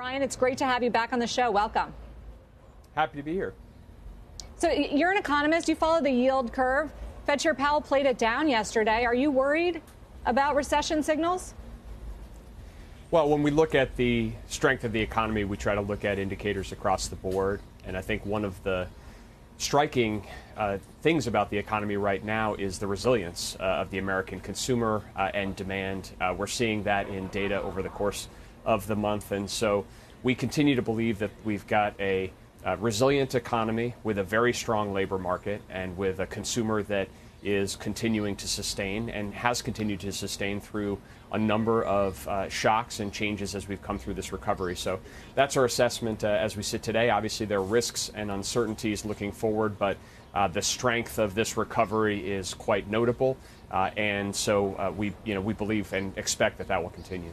Brian, it's great to have you back on the show. Welcome. Happy to be here. So you're an economist. You follow the yield curve. Fed Chair Powell played it down yesterday. Are you worried about recession signals? Well, when we look at the strength of the economy, we try to look at indicators across the board. And I think one of the striking things about the economy right now is the resilience of the American consumer and demand. We're seeing that in data over the course of the month. And so we continue to believe that we've got a resilient economy with a very strong labor market and with a consumer that is continuing to sustain and has continued to sustain through a number of shocks and changes as we've come through this recovery. So that's our assessment as we sit today. Obviously, there are risks and uncertainties looking forward, but the strength of this recovery is quite notable. And so we believe and expect that that will continue.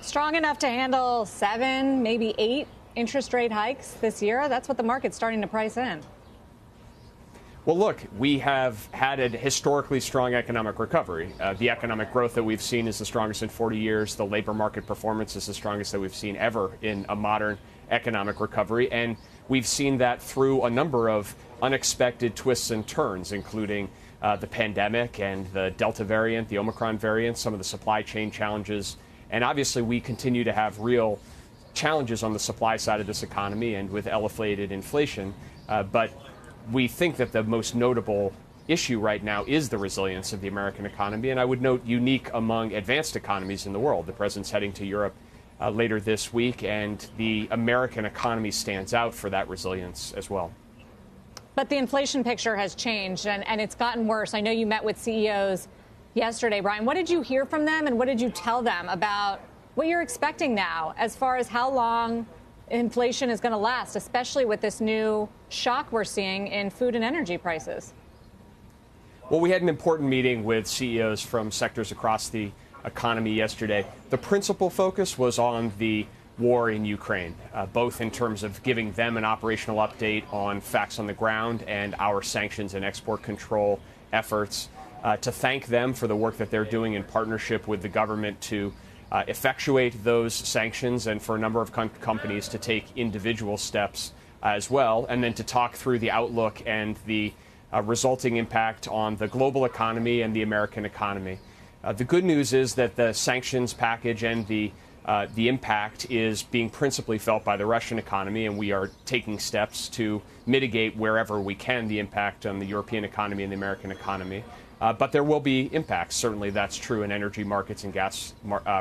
Strong enough to handle 7, maybe 8 interest rate hikes this year? That's what the market's starting to price in. Well, look, we have had a historically strong economic recovery. The economic growth that we've seen is the strongest in 40 years. The labor market performance is the strongest that we've seen ever in a modern economic recovery. And we've seen that through a number of unexpected twists and turns, including the pandemic and the Delta variant, the Omicron variant, some of the supply chain challenges. And obviously, we continue to have real challenges on the supply side of this economy and with elevated inflation. But we think that the most notable issue right now is the resilience of the American economy. And I would note unique among advanced economies in the world. The president's heading to Europe later this week, and the American economy stands out for that resilience as well. But the inflation picture has changed, and it's gotten worse. I know you met with CEOs yesterday, Brian. What did you hear from them, and what did you tell them about what you're expecting now as far as how long inflation is going to last, especially with this new shock we're seeing in food and energy prices? Well, we had an important meeting with CEOs from sectors across the economy yesterday. The principal focus was on the war in Ukraine, both in terms of giving them an operational update on facts on the ground and our sanctions and export control efforts, to thank them for the work that they're doing in partnership with the government to effectuate those sanctions, and for a number of companies to take individual steps as well, and then to talk through the outlook and the resulting impact on the global economy and the American economy. The good news is that the sanctions package and the impact is being principally felt by the Russian economy, and we are taking steps to mitigate wherever we can the impact on the European economy and the American economy. But there will be impacts. Certainly that's true in energy markets and gas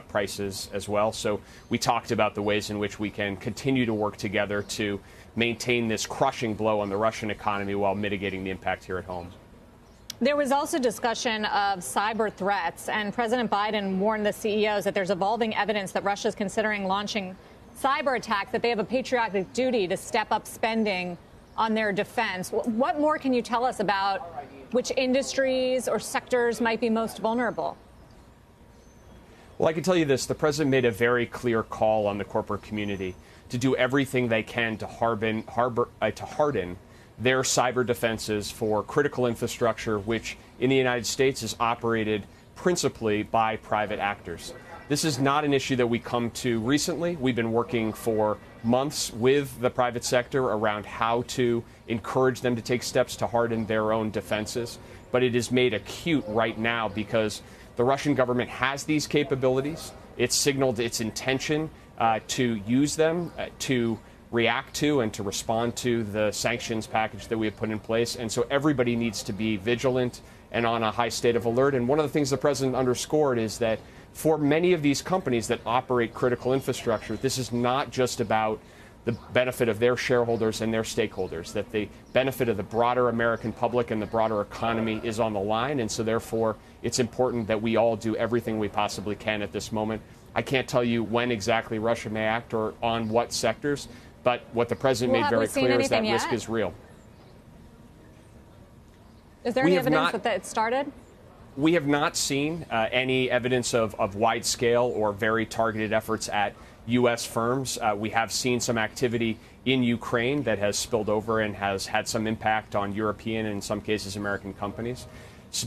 prices as well. So we talked about the ways in which we can continue to work together to maintain this crushing blow on the Russian economy while mitigating the impact here at home. There was also discussion of cyber threats, and President Biden warned the CEOs that there's evolving evidence that Russia is considering launching cyber attacks, that they have a patriotic duty to step up spending on their defense. What more can you tell us about which industries or sectors might be most vulnerable? Well, I can tell you this. The president made a very clear call on the corporate community to do everything they can to harden their cyber defenses for critical infrastructure, which in the United States is operated principally by private actors. This is not an issue that we come to recently. We've been working for months with the private sector around how to encourage them to take steps to harden their own defenses. But it is made acute right now because the Russian government has these capabilities. It's signaled its intention to use them to react to and to respond to the sanctions package that we have put in place. And so everybody needs to be vigilant and on a high state of alert. And one of the things the president underscored is that for many of these companies that operate critical infrastructure, this is not just about the benefit of their shareholders and their stakeholders, that the benefit of the broader American public and the broader economy is on the line. And so therefore, it's important that we all do everything we possibly can at this moment. I can't tell you when exactly Russia may act or on what sectors, but what the president made very clear is that risk is real. Is there any evidence that it started? We have not seen any evidence of wide-scale or very targeted efforts at U.S. firms. We have seen some activity in Ukraine that has spilled over and has had some impact on European and in some cases American companies.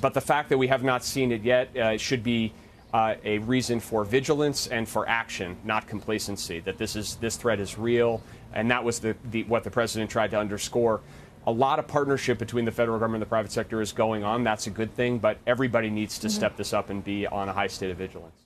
But the fact that we have not seen it yet should be a reason for vigilance and for action, not complacency, that this threat is real. And that was what the president tried to underscore. A lot of partnership between the federal government and the private sector is going on. That's a good thing, but everybody needs to step this up and be on a high state of vigilance.